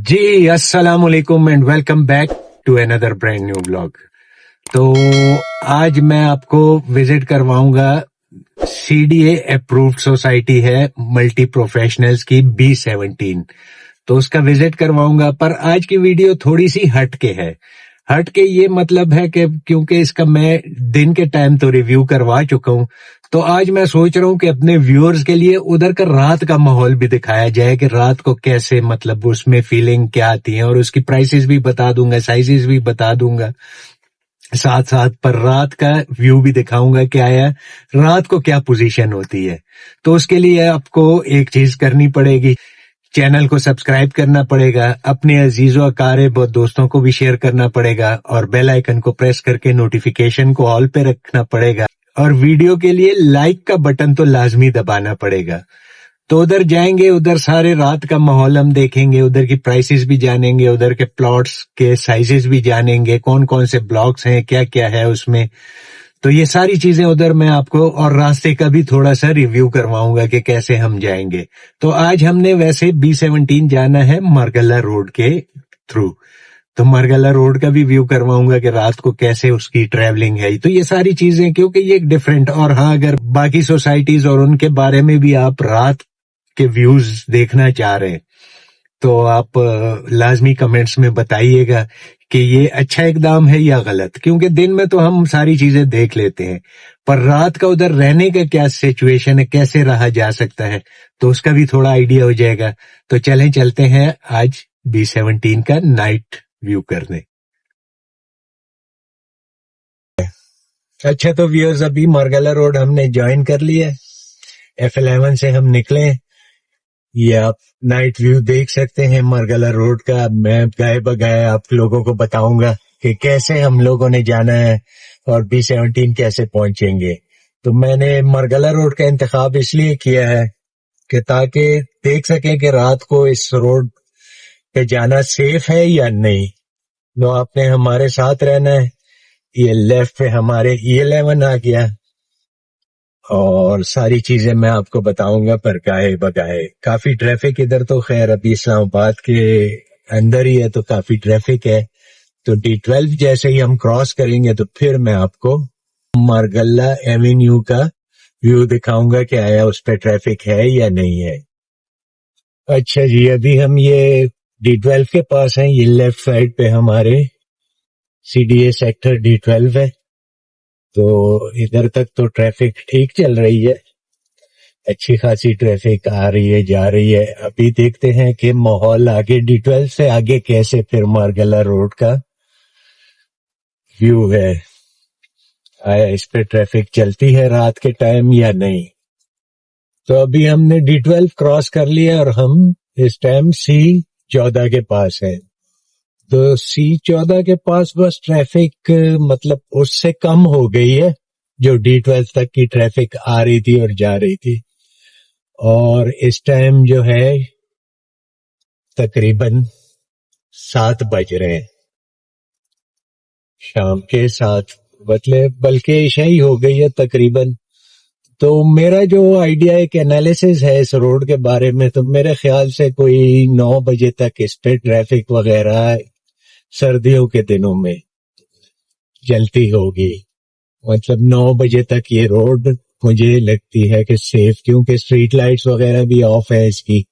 जी अस्सलाम वालेकुम and welcome back to another brand new blog. तो आज मैं आपको विजिट करवाऊंगा सीडीए अप्रूव्ड सोसाइटी है मल्टी प्रोफेशनल्स की B17। तो उसका विजिट करवाऊंगा, पर आज की वीडियो थोड़ी सी हट के है। हट के ये मतलब है कि क्योंकि इसका मैं दिन के टाइम तो रिव्यू करवा चुका हूं, तो आज मैं सोच रहा हूं कि अपने व्यूअर्स के लिए उधर का रात का माहौल भी दिखाया जाए कि रात को कैसे, मतलब उसमें फीलिंग क्या आती है, और उसकी प्राइसेस भी बता दूंगा, साइजेस भी बता दूंगा, साथ साथ पर रात का व्यू भी दिखाऊंगा क्या है, रात को क्या पोजीशन होती है। तो उसके लिए आपको एक चीज करनी पड़ेगी, चैनल को सब्सक्राइब करना पड़ेगा, अपने अजीजों अकारिब और दोस्तों को भी शेयर करना पड़ेगा, और बेल आइकन को प्रेस करके नोटिफिकेशन को ऑल पे रखना पड़ेगा, और वीडियो के लिए लाइक का बटन तो लाजमी दबाना पड़ेगा। तो उधर जाएंगे, उधर सारे रात का माहौल हम देखेंगे, उधर की प्राइसेस भी जानेंगे, उधर के प्लॉट्स के साइजेस भी जानेंगे, कौन कौन से ब्लॉक्स हैं, क्या क्या है उसमें। तो ये सारी चीजें उधर मैं आपको, और रास्ते का भी थोड़ा सा रिव्यू करवाऊंगा कि कैसे हम जाएंगे। तो आज हमने वैसे B17 जाना है मारगला रोड के थ्रू, तो मारगला रोड का भी व्यू करवाऊंगा कि रात को कैसे उसकी ट्रैवलिंग है। तो ये सारी चीजें, क्योंकि ये एक डिफरेंट, और हाँ, अगर बाकी सोसाइटीज और उनके बारे में भी आप रात के व्यूज देखना चाह रहे हैं तो आप लाजमी कमेंट्स में बताइएगा कि ये अच्छा इकदाम है या गलत, क्योंकि दिन में तो हम सारी चीजें देख लेते हैं, पर रात का उधर रहने का क्या सिचुएशन है, कैसे रहा जा सकता है, तो उसका भी थोड़ा आइडिया हो जाएगा। तो चलते हैं आज B17 का नाइट व्यू करने। अच्छा, तो व्यूअर्स, अभी मारगला रोड हमने ज्वाइन कर लिया, F11 से हम निकले। ये आप नाइट व्यू देख सकते हैं मारगला रोड का। मैं गाए बगाए आप लोगों को बताऊंगा कि कैसे हम लोगों ने जाना है और B17 कैसे पहुंचेंगे। तो मैंने मारगला रोड का इंतखाब इसलिए किया है कि ताकि देख सके कि रात को इस रोड पे जाना सेफ है या नहीं। तो आपने हमारे साथ रहना है। ये लेफ्ट पे हमारे E11 आ गया, और सारी चीजें मैं आपको बताऊंगा पर गाए बगाए। काफी ट्रैफिक इधर, तो खैर अभी इस्लामाबाद के अंदर ही है तो काफी ट्रैफिक है। तो D12 जैसे ही हम क्रॉस करेंगे तो फिर मैं आपको मारगला एवेन्यू का व्यू दिखाऊंगा कि आया उस पर ट्रैफिक है या नहीं है। अच्छा जी, अभी हम ये D12 के पास हैं। ये लेफ्ट साइड पे हमारे CDA सेक्टर D12 है। तो इधर तक तो ट्रैफिक ठीक चल रही है, अच्छी खासी ट्रैफिक आ रही है, जा रही है। अभी देखते हैं कि माहौल आगे D12 से आगे कैसे फिर मारगला रोड का व्यू है, आया इस पे ट्रैफिक चलती है रात के टाइम या नहीं। तो अभी हमने D12 क्रॉस कर लिया और हम इस टाइम C14 के पास है। तो C14 के पास बस ट्रैफिक मतलब उससे कम हो गई है जो D12 तक की ट्रैफिक आ रही थी और जा रही थी। और इस टाइम जो है तकरीबन 7 बज रहे हैं, शाम के 7, मतलब बल्कि इशा ही हो गई है तकरीबन। तो मेरा जो आइडिया, एक एनालिसिस है इस रोड के बारे में, तो मेरे ख्याल से कोई 9 बजे तक इस पे ट्रैफिक वगैरह सर्दियों के दिनों में चलती होगी। मतलब 9 बजे तक ये रोड मुझे लगती है कि सेफ, क्योंकि स्ट्रीट लाइट्स वगैरह भी ऑफ है इसकी,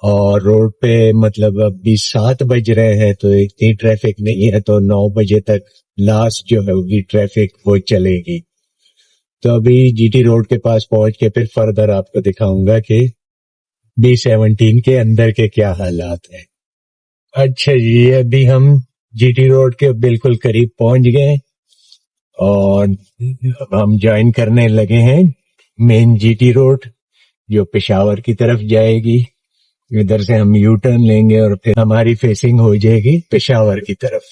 और रोड पे मतलब अभी 7 बज रहे हैं तो इतनी ट्रैफिक नहीं है। तो 9 बजे तक लास्ट जो होगी ट्रैफिक वो चलेगी। तो अभी GT रोड के पास पहुंच के फिर फर्दर आपको दिखाऊंगा कि B17 के अंदर के क्या हालात हैं। अच्छा जी, अभी हम GT रोड के बिल्कुल करीब पहुंच गए और हम ज्वाइन करने लगे हैं मेन GT रोड जो पेशावर की तरफ जाएगी। इधर से हम यू टर्न लेंगे और फिर हमारी फेसिंग हो जाएगी पेशावर की तरफ।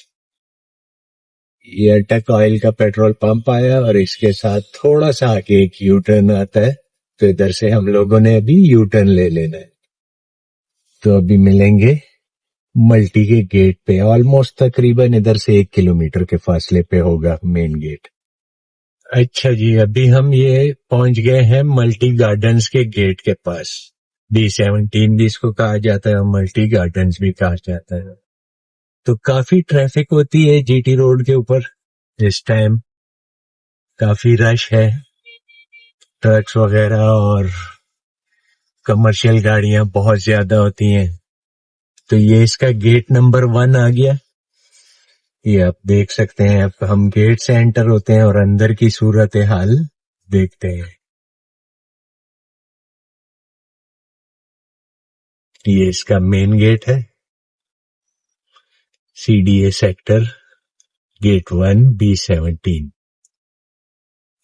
ये अटक ऑयल का पेट्रोल पंप आया और इसके साथ थोड़ा सा आगे एक यू टर्न आता है, तो इधर से हम लोगों ने अभी यू टर्न ले लेना है। तो अभी मिलेंगे मल्टी के गेट पे, ऑलमोस्ट तकरीबन इधर से 1 किलोमीटर के फासले पे होगा मेन गेट। अच्छा जी, अभी हम ये पहुंच गए हैं मल्टी गार्डन्स के गेट के पास। B17 بھی اس کو کہا جاتا ہے اور ملٹی گارڈنز بھی کہا جاتا ہے. تو کافی ٹریفک ہوتی ہے جی ٹی روڈ کے اوپر اس ٹائم. کافی رش ہے, ٹرکس وغیرہ اور کمرشل گاڑیاں بہت زیادہ ہوتی ہیں. تو یہ اس کا گیٹ نمبر 1 آ گیا. یہ آپ دیکھ سکتے ہیں. اب ہم گیٹ سے انٹر ہوتے ہیں اور اندر کی صورتحال دیکھتے ہیں. یہ اس کا مین گیٹ ہے, CDA سیکٹر گیٹ 1 B17.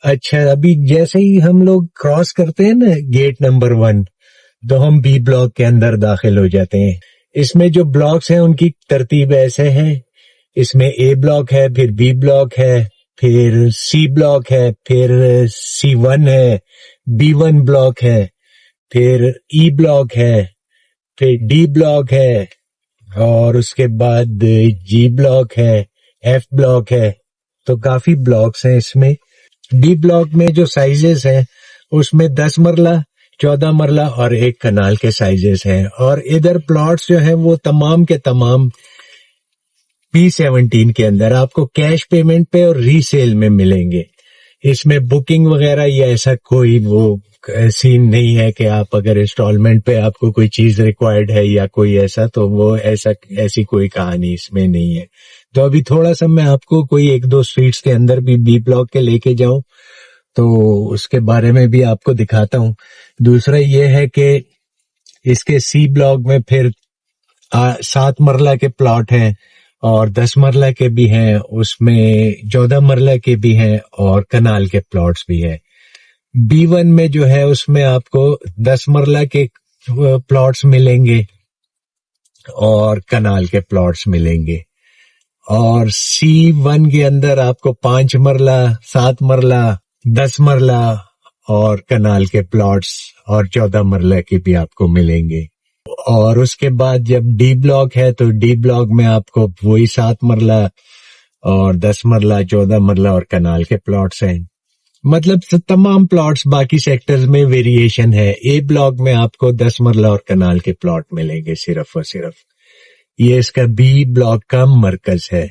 اچھا, ابھی جیسے ہی ہم لوگ کراس کرتے ہیں نا گیٹ نمبر 1 تو ہم بی بلاک کے اندر داخل ہو جاتے ہیں. اس میں جو بلاکس ہیں ان کی ترتیب ایسے ہیں. اس میں اے بلاک ہے, پھر بی بلاک ہے, پھر سی بلاک ہے, پھر C1 ہے, B1 بلاک ہے, پھر ای بلاک ہے, پھر ڈی بلاک ہے, اور اس کے بعد جی بلاک ہے, ایف بلاک ہے. تو کافی بلاکس ہیں اس میں. ڈی بلاک میں جو سائزز ہیں اس میں 10 مرلہ, 14 مرلہ اور 1 کنال کے سائزز ہیں. اور ادھر پلاٹس جو ہیں وہ تمام کے تمام B17 کے اندر آپ کو کیش پیمنٹ پہ اور ری سیل میں ملیں گے. اس میں بکنگ وغیرہ یا ایسا کوئی وہ سین نہیں ہے کہ آپ اگر انسٹالمنٹ پہ آپ کو کوئی چیز ریکوائرڈ ہے یا کوئی ایسا, تو وہ ایسی کوئی کہانی اس میں نہیں ہے. تو ابھی تھوڑا سا میں آپ کو کوئی 1-2 اسٹریٹس کے اندر بھی بی بلاک کے لے کے جاؤں تو اس کے بارے میں بھی آپ کو دکھاتا ہوں. دوسرا یہ ہے کہ اس کے سی بلاک میں پھر 7 مرلہ کے پلاٹ ہیں اور 10 مرلہ کے بھی ہیں, اس میں 14 مرلہ کے بھی ہیں اور کنال کے پلاٹس بھی ہیں. B1 میں جو ہے اس میں آپ کو 10 مرلہ کے پلاٹس ملیں گے اور کنال کے پلاٹس ملیں گے. اور C1 کے اندر آپ کو 5 مرلہ, 7 مرلہ, 10 مرلہ اور کنال کے پلاٹس اور 14 مرلہ کے بھی آپ کو ملیں گے. اور اس کے بعد جب ڈی بلاک ہے تو ڈی بلاک میں آپ کو وہی 7 مرلہ اور 10 مرلہ, 14 مرلہ اور کنال کے پلاٹس ہیں. مطلب تمام پلاٹس باقی سیکٹرز میں ویریشن ہے. اے بلاک میں آپ کو 10 مرلہ اور کنال کے پلاٹ ملیں گے صرف اور صرف. یہ اس کا بی بلاک کا مرکز ہے.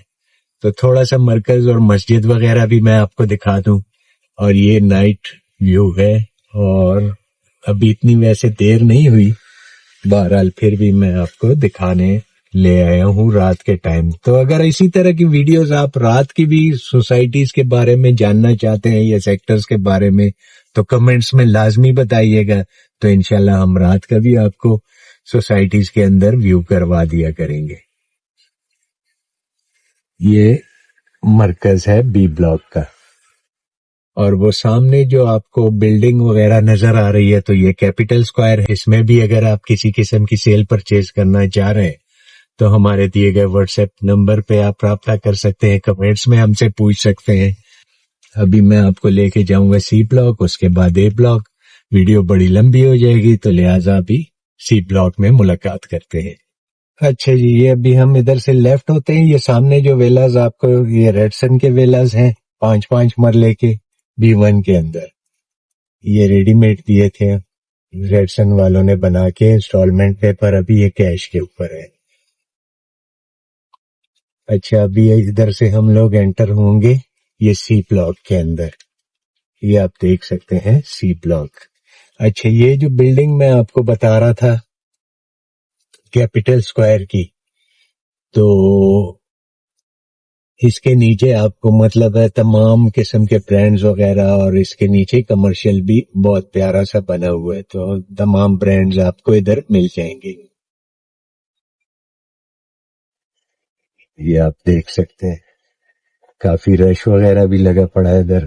تو تھوڑا سا مرکز اور مسجد وغیرہ بھی میں آپ کو دکھا دوں. اور یہ نائٹ ویو ہے, اور ابھی اتنی ویسے دیر نہیں ہوئی, بہرحال پھر بھی میں آپ کو دکھانے لے آیا ہوں رات کے ٹائم. تو اگر اسی طرح کی ویڈیوز آپ رات کی بھی سوسائٹیز کے بارے میں جاننا چاہتے ہیں یا سیکٹرز کے بارے میں تو کمنٹس میں لازمی بتائیے گا. تو انشاءاللہ ہم رات کا بھی آپ کو سوسائٹیز کے اندر ویو کروا دیا کریں گے. یہ مرکز ہے بی بلاک کا. اور وہ سامنے جو آپ کو بلڈنگ وغیرہ نظر آ رہی ہے تو یہ کیپٹل اسکوائر ہے. اس میں بھی اگر آپ کسی قسم کی سیل پرچیز کرنا چاہ رہے ہیں تو ہمارے دیے گئے واٹس ایپ نمبر پہ آپ رابطہ کر سکتے ہیں, کمنٹس میں ہم سے پوچھ سکتے ہیں. ابھی میں آپ کو لے کے جاؤں گا سی بلاک, اس کے بعد اے بلاک. ویڈیو بڑی لمبی ہو جائے گی تو لہٰذا ابھی سی بلاک میں ملاقات کرتے ہیں. اچھا جی, یہ ابھی ہم ادھر سے لیفٹ ہوتے ہیں. یہ سامنے جو ویلاز آپ کو, یہ ریڈسن کے ویلاز ہیں 5 مرلے کے B1 کے اندر. یہ ریڈی میڈ دیے تھے ریڈسن والوں نے بنا کے انسٹالمنٹ پہ, پر ابھی یہ کیش کے اوپر ہے. اچھا, ابھی ادھر سے ہم لوگ انٹر ہوں گے یہ سی بلاک کے اندر. یہ آپ دیکھ سکتے ہیں سی بلاک. اچھا, یہ جو بلڈنگ میں آپ کو بتا رہا تھا کیپٹل اسکوائر کی, تو اس کے نیچے آپ کو مطلب ہے تمام قسم کے برانڈز وغیرہ, اور اس کے نیچے کمرشل بھی بہت پیارا سا بنا ہوا ہے. تو تمام برانڈز آپ کو ادھر مل جائیں گے. یہ آپ دیکھ سکتے ہیں کافی رش وغیرہ بھی لگا پڑا ہے ادھر.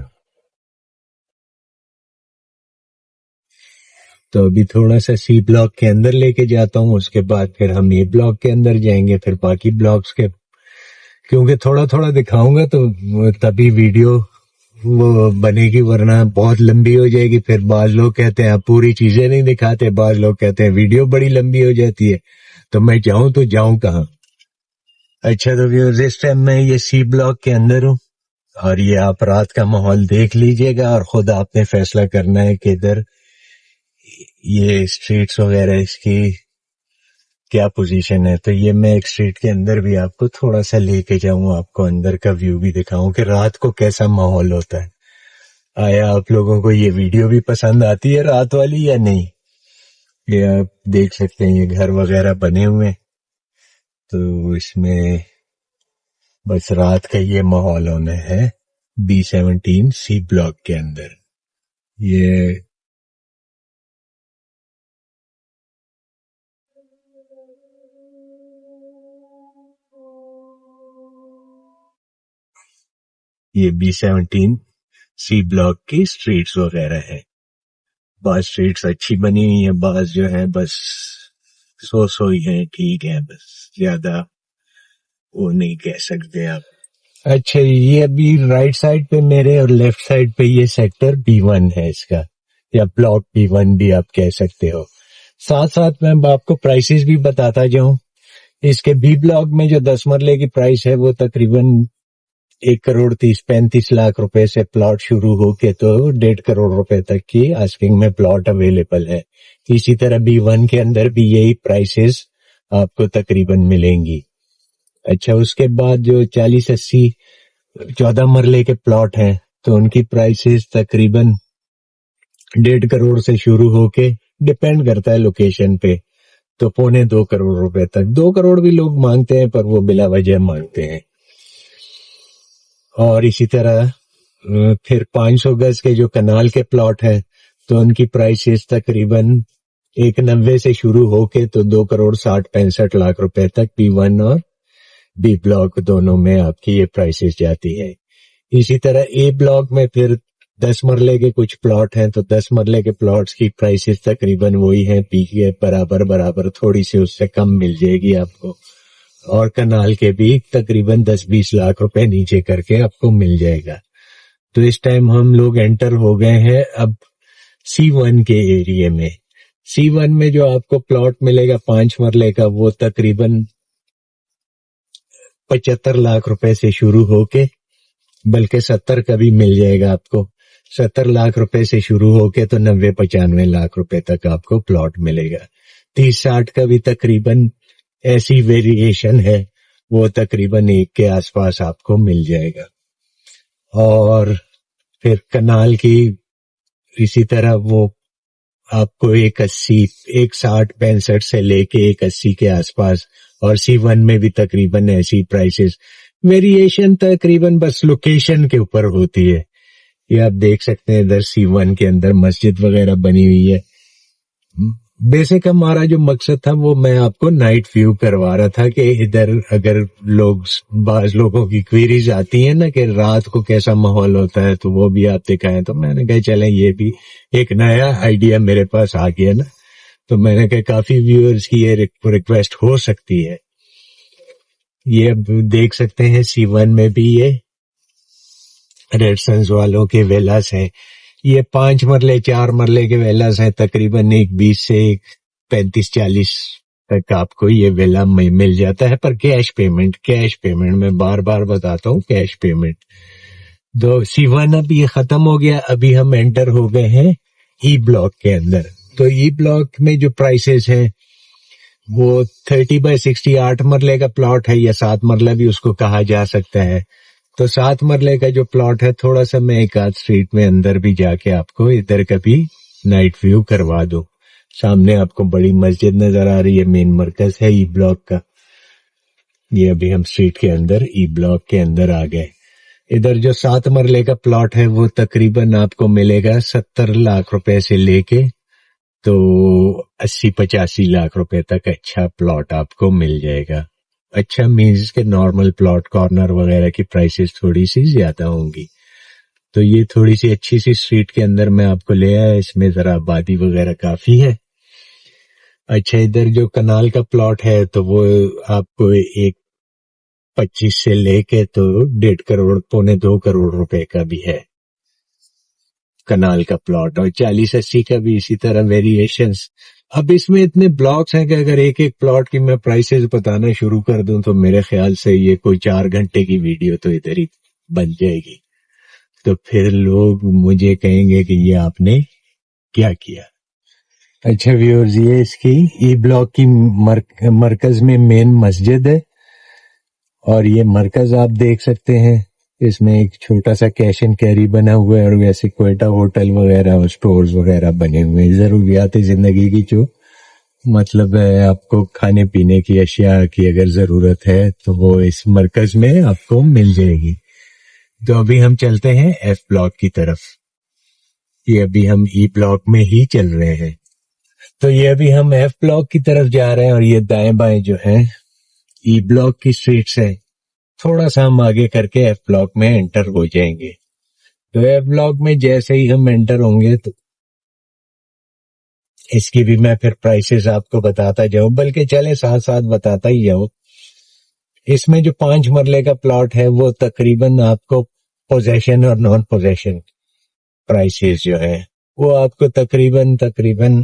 تو ابھی تھوڑا سا سی بلاک کے اندر لے کے جاتا ہوں, اس کے بعد پھر ہم اے بلاک کے اندر جائیں گے, پھر باقی بلاکس کے, کیونکہ تھوڑا تھوڑا دکھاؤں گا تو تبھی ویڈیو وہ بنے گی, ورنہ بہت لمبی ہو جائے گی. پھر بعض لوگ کہتے ہیں آپ پوری چیزیں نہیں دکھاتے, بعض لوگ کہتے ہیں ویڈیو بڑی لمبی ہو جاتی ہے, تو میں جاؤں تو جاؤں کہاں. اچھا, تو ویورز اس ٹائم میں یہ سی بلاک کے اندر ہوں, اور یہ آپ رات کا ماحول دیکھ لیجئے گا اور خود آپ نے فیصلہ کرنا ہے کہ ادھر یہ اسٹریٹس وغیرہ اس کی کیا پوزیشن ہے. تو یہ میں ایک اسٹریٹ کے اندر بھی آپ کو تھوڑا سا لے کے جاؤں, آپ کو اندر کا ویو بھی دکھاؤں کہ رات کو کیسا ماحول ہوتا ہے. آیا آپ لوگوں کو یہ ویڈیو بھی پسند آتی ہے رات والی یا نہیں؟ یہ آپ دیکھ سکتے ہیں یہ گھر وغیرہ بنے ہوئے, تو اس میں بس رات کا یہ ماحول ہونا ہے B17 C بلاک کے اندر. یہ B17C بلاک کی اسٹریٹس وغیرہ ہے. بعض اسٹریٹس اچھی بنی ہوئی ہیں, بعض جو ہے بس سو ہی ہیں, ٹھیک ہے, بس زیادہ وہ نہیں کہہ سکتے آپ. اچھا, یہ ابھی رائٹ سائڈ پہ میرے اور لیفٹ سائڈ پہ یہ سیکٹر B1 ہے اس کا, یا بلاک B1 بھی آپ کہہ سکتے ہو. ساتھ ساتھ میں آپ کو پرائسز بھی بتاتا جاؤں. اس کے B بلاک میں جو 10 مرلے کی پرائس ہے وہ تقریباً 1,30,35 لاکھ روپے سے پلاٹ شروع ہو کے تو 1.5 کروڑ روپے تک کی آسکنگ میں پلاٹ اویلیبل ہے. اسی طرح B1 کے اندر بھی یہی پرائسز آپ کو تقریباً ملیں گی. اچھا, اس کے بعد جو 40-80 14 مرلے کے پلاٹ ہیں تو ان کی پرائسز تقریباً 1.5 کروڑ سے شروع ہو کے, ڈپینڈ کرتا ہے لوکیشن پہ, تو 2.25 کروڑ روپے تک. 2 کروڑ بھی لوگ مانگتے ہیں پر وہ بلا وجہ مانگتے ہیں. اور اسی طرح پھر 500 گز کے جو کنال کے پلاٹ ہیں تو ان کی پرائسز تقریباً 1.90 سے شروع ہو کے تو 2 کروڑ 60-65 لاکھ روپے تک B1 اور B بلاک دونوں میں آپ کی یہ پرائسز جاتی ہے. اسی طرح A بلاک میں پھر 10 مرلے کے کچھ پلاٹ ہیں تو 10 مرلے کے پلاٹس کی پرائسز تقریباً وہی ہیں, B کے برابر, تھوڑی سی اس سے کم مل جائے گی آپ کو. اور کنال کے بھی تقریباً 10-20 لاکھ روپے نیچے کر کے آپ کو مل جائے گا. تو اس ٹائم ہم لوگ انٹر ہو گئے ہیں اب C1 کے ایریے میں. C1 میں جو آپ کو پلاٹ ملے گا 5 مرلے کا وہ تقریباً 75 لاکھ روپے سے شروع ہو کے, بلکہ 70 کا بھی مل جائے گا آپ کو. 70 لاکھ روپے سے شروع ہو کے تو 90-95 لاکھ روپے تک آپ کو پلاٹ ملے گا. 30-60 کا بھی تقریباً ایسی ویریشن ہے, وہ تقریباً 1 کے آس پاس آپ کو مل جائے گا. اور پھر کنال کی اسی طرح وہ آپ کو 1.60-1.65 سے لے کے 1.80 کے آس پاس, اور C1 میں بھی تقریباً ایسی پرائسز. ویریشن تقریباً بس لوکیشن کے اوپر ہوتی ہے. یہ آپ دیکھ سکتے ہیں ادھر C1 کے اندر مسجد وغیرہ بنی ہوئی ہے. بیسک ہمارا جو مقصد تھا وہ میں آپ کو نائٹ ویو کروا رہا تھا کہ ادھر اگر بعض لوگوں کی کوئریز آتی ہیں نا کہ رات کو کیسا ماحول ہوتا ہے تو وہ بھی آپ دکھائیں. تو میں نے کہا چلیں یہ بھی ایک نیا آئیڈیا میرے پاس آ گیا نا, تو میں نے کہا کافی ویورز کی یہ ریکویسٹ ہو سکتی ہے. یہ اب دیکھ سکتے ہیں C1 میں بھی یہ ریڈ سنز والوں کے ویلاس ہیں. یہ 5 مرلے 4 مرلے کے ویلاس ہیں, تقریباً 20 سے 35-40 تک آپ کو یہ ویلا مل جاتا ہے, پر کیش پیمنٹ میں بار بار بتاتا ہوں, کیش پیمنٹ. تو C1 اب یہ ختم ہو گیا, ابھی ہم انٹر ہو گئے ہیں E بلاک کے اندر. تو E بلاک میں جو پرائسز ہیں وہ 30/60 8 مرلے کا پلاٹ ہے, یا 7 مرلہ بھی اس کو کہا جا سکتا ہے. تو 7 مرلے کا جو پلاٹ ہے, تھوڑا سا میں ایک آدھ اسٹریٹ میں اندر بھی جا کے آپ کو ادھر کا بھی نائٹ ویو کروا دوں. سامنے آپ کو بڑی مسجد نظر آ رہی ہے, مین مرکز ہے E بلاک کا. یہ ابھی ہم اسٹریٹ کے اندر E بلاک کے اندر آ گئے. ادھر جو 7 مرلے کا پلاٹ ہے وہ تقریباً آپ کو ملے گا 70 لاکھ روپے سے لے کے تو 80-85 لاکھ روپے تک اچھا پلاٹ آپ کو مل جائے گا. اچھا مینز کے نارمل پلاٹ کارنر وغیرہ کی پرائسز تھوڑی سی زیادہ ہوں گی. تو یہ تھوڑی سی اچھی سی اسٹریٹ کے اندر میں آپ کو لے آیا, اس میں ذرا آبادی وغیرہ کافی ہے. اچھا, ادھر جو کنال کا پلاٹ ہے تو وہ آپ کو 1.25 سے لے کے تو 1.5 کروڑ 2.25 کروڑ روپے کا بھی ہے کنال کا پلاٹ, اور 40-80 کا بھی اسی طرح ویریشنز. اب اس میں اتنے بلاکس ہیں کہ اگر ایک پلاٹ کی میں پرائسز بتانا شروع کر دوں تو میرے خیال سے یہ کوئی 4 گھنٹے کی ویڈیو تو ادھر ہی بن جائے گی. تو پھر لوگ مجھے کہیں گے کہ یہ آپ نے کیا کیا. अच्छा व्यूअर्स, ये इसकी ई ब्लॉक की मरकज में मेन मस्जिद है और ये मरकज आप देख सकते हैं। इसमें एक छोटा सा कैश एंड कैरी बना हुआ है और वैसे क्वेटा होटल वगैरह और स्टोर्स वगैरह बने हुए हैं। जरूरियात जिंदगी की जो मतलब है, आपको खाने पीने की अशिया की अगर जरूरत है तो वो इस मरकज में आपको मिल जाएगी। तो अभी हम चलते हैं एफ ब्लॉक की तरफ। ये अभी हम ई ब्लॉक में ही चल रहे हैं। तो ये अभी हम एफ ब्लॉक की तरफ जा रहे हैं और ये दाएं बाएं जो है ई ब्लॉक की स्ट्रीट्स है। थोड़ा सा हम आगे करके एफ ब्लॉक में एंटर हो जाएंगे। तो एफ ब्लॉक में जैसे ही हम एंटर होंगे तो इसकी भी मैं फिर प्राइसेस आपको बताता जाऊं, बल्कि चले साथ साथ बताता ही जाऊं। इसमें जो 5 मरले का प्लॉट है वो तकरीबन आपको पोजेशन और नॉन पोजेशन प्राइसेस जो है वो आपको तकरीबन तकरीबन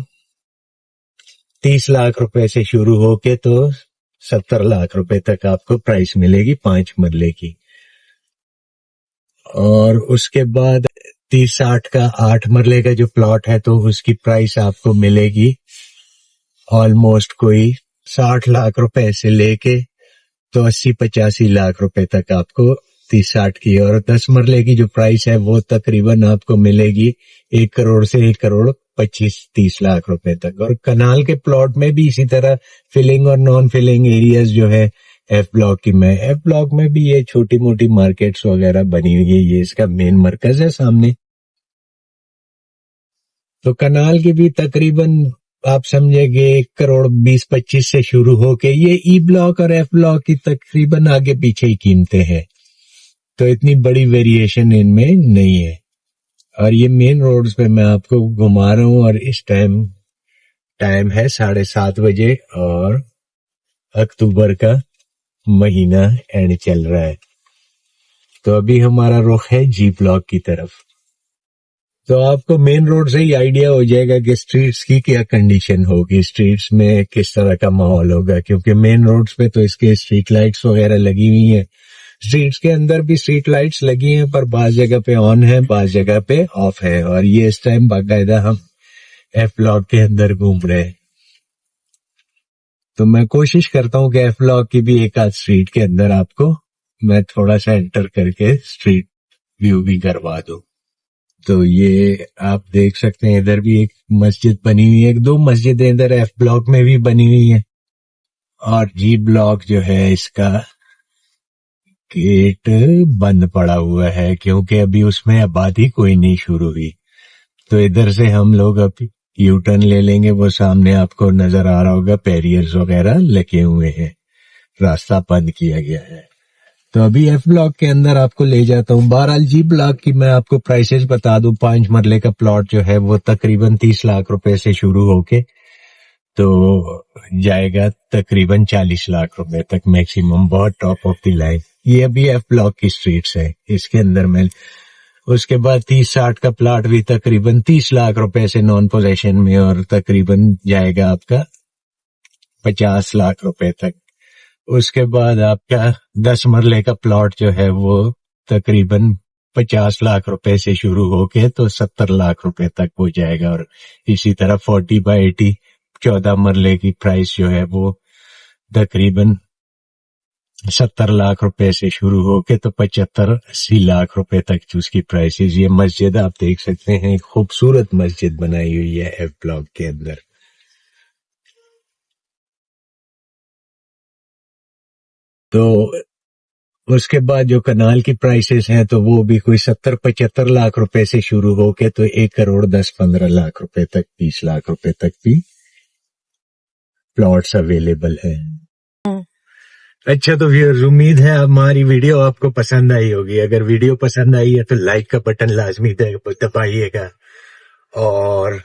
30 लाख रुपए से शुरू होके तो 70 लाख रुपए तक आपको प्राइस मिलेगी 5 मरले की। और उसके बाद 30-60 का 8 मरले का जो प्लॉट है तो उसकी प्राइस आपको मिलेगी ऑलमोस्ट कोई 60 लाख रुपए से लेके तो 80-85 लाख रुपए तक आपको 30-60 की। और 10 मरले की जो प्राइस है वो तकरीबन आपको मिलेगी 1 करोड़ से 1 करोड़ 25-30 लाख रुपए तक। और कनाल के प्लॉट में भी इसी तरह फिलिंग और नॉन फिलिंग एरियाज जो है एफ ब्लॉक एफ ब्लॉक में भी ये छोटी मोटी मार्केट्स वगैरह बनी हुई है। ये इसका मेन मरकज है सामने। तो कनाल की भी तकरीबन आप समझेंगे 1 करोड़ 20-25 से शुरू होके ये ई ब्लॉक और एफ ब्लॉक की तकरीबन आगे पीछे ही कीमतें हैं। तो इतनी बड़ी वेरिएशन इनमें नहीं है। और ये मेन रोड्स पे मैं आपको घुमा रहा हूँ और इस टाइम है 7:30 बजे और अक्टूबर का महीना एंड चल रहा है। तो अभी हमारा रुख है जी ब्लॉक की तरफ। तो आपको मेन रोड से ही आइडिया हो जाएगा कि स्ट्रीट्स की क्या कंडीशन होगी, स्ट्रीट्स में किस तरह का माहौल होगा, क्योंकि मेन रोड्स पे तो इसके स्ट्रीट लाइट्स वगैरह लगी हुई हैं। स्ट्रीट्स के अंदर भी स्ट्रीट लाइट्स लगी हैं पर बाज जगह पे ऑन है, बाज जगह पे ऑफ है। और ये इस टाइम बाकायदा हम एफ ब्लॉक के अंदर घूम रहे हैं। तो मैं कोशिश करता हूँ कि एफ ब्लॉक की भी एक आध स्ट्रीट के अंदर आपको मैं थोड़ा सा एंटर करके स्ट्रीट व्यू भी करवा दूं। तो ये आप देख सकते हैं इधर भी एक मस्जिद बनी हुई है। 2 मस्जिदें इधर एफ ब्लॉक में भी बनी हुई है। और जी ब्लॉक जो है इसका गेट बंद पड़ा हुआ है क्योंकि अभी उसमें आबादी कोई नहीं शुरू हुई। तो इधर से हम लोग अब यू टर्न ले लेंगे। वो सामने आपको नजर आ रहा होगा बैरियर्स वगैरह लगे हुए हैं, रास्ता बंद किया गया है। तो अभी एफ ब्लॉक के अंदर आपको ले जाता हूँ। बहरहाल जी ब्लॉक की मैं आपको प्राइसेस बता दूं। 5 मरले का प्लॉट जो है वो तकरीबन 30 लाख रुपए से शुरू होके तो जाएगा तकरीबन 40 लाख रुपए तक मैक्सिमम, बहुत टॉप ऑफ द लाइन। ये अभी एफ ब्लॉक की स्ट्रीट्स है इसके अंदर में। उसके बाद 30-60 का प्लॉट भी तकरीबन 30 लाख रुपए से नॉन पोजेशन में और तकरीबन जाएगा आपका 50 लाख रुपए तक। उसके बाद आपका 10 मरले का प्लॉट जो है वो तकरीबन 50 लाख रुपए से शुरू होके तो 70 लाख रुपए तक हो जाएगा। और इसी तरह 40/80 14 मरले की प्राइस जो है वो तकरीबन 70 लाख रुपए से शुरू होके तो 75-80 लाख रुपए तक उसकी प्राइसेस। ये मस्जिद आप देख सकते हैं, एक खूबसूरत मस्जिद बनाई हुई है एफ ब्लॉक के अंदर। तो उसके बाद जो कनाल की प्राइसेस हैं तो वो भी कोई 70-75 लाख रुपए से शुरू होके तो 1 करोड़ 10-15 लाख रुपए तक, 30 लाख रुपए तक भी प्लॉट्स अवेलेबल है। अच्छा तो व्यूअर्स, उम्मीद है हमारी वीडियो आपको पसंद आई होगी। अगर वीडियो पसंद आई है तो लाइक का बटन लाजमी दबाइएगा। और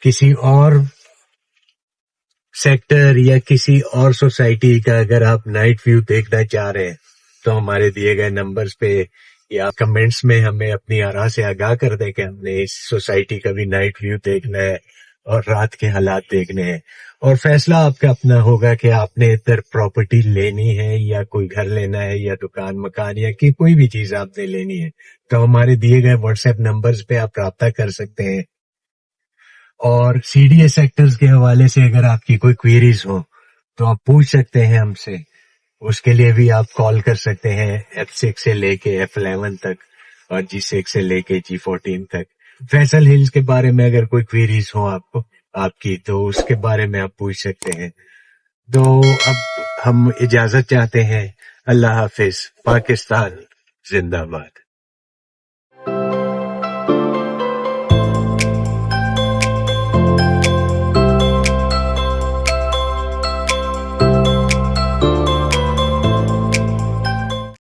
किसी और सेक्टर या किसी और सोसाइटी का अगर आप नाइट व्यू देखना चाह रहे हैं तो हमारे दिए गए नंबर्स पे या कमेंट्स में हमें अपनी आरा से आगाह कर दें कि हमने इस सोसाइटी का भी नाइट व्यू देखना है और रात के हालात देखने हैं। और फैसला आपका अपना होगा कि आपने इधर प्रॉपर्टी लेनी है या कोई घर लेना है या दुकान मकान या कि कोई भी चीज आपने लेनी है। तो हमारे दिए गए व्हाट्सएप नंबर्स पे आप राब्ता कर सकते हैं اور سی ڈی اے سیکٹرز کے حوالے سے اگر آپ کی کوئی کوئریز ہو تو آپ پوچھ سکتے ہیں ہم سے. اس کے لیے بھی آپ کال کر سکتے ہیں F6 سے لے کے F11 تک اور G6 سے لے کے G14 تک. فیصل ہلز کے بارے میں اگر کوئی کوئریز ہو آپ کی تو اس کے بارے میں آپ پوچھ سکتے ہیں. تو اب ہم اجازت چاہتے ہیں. اللہ حافظ. پاکستان زندہ باد.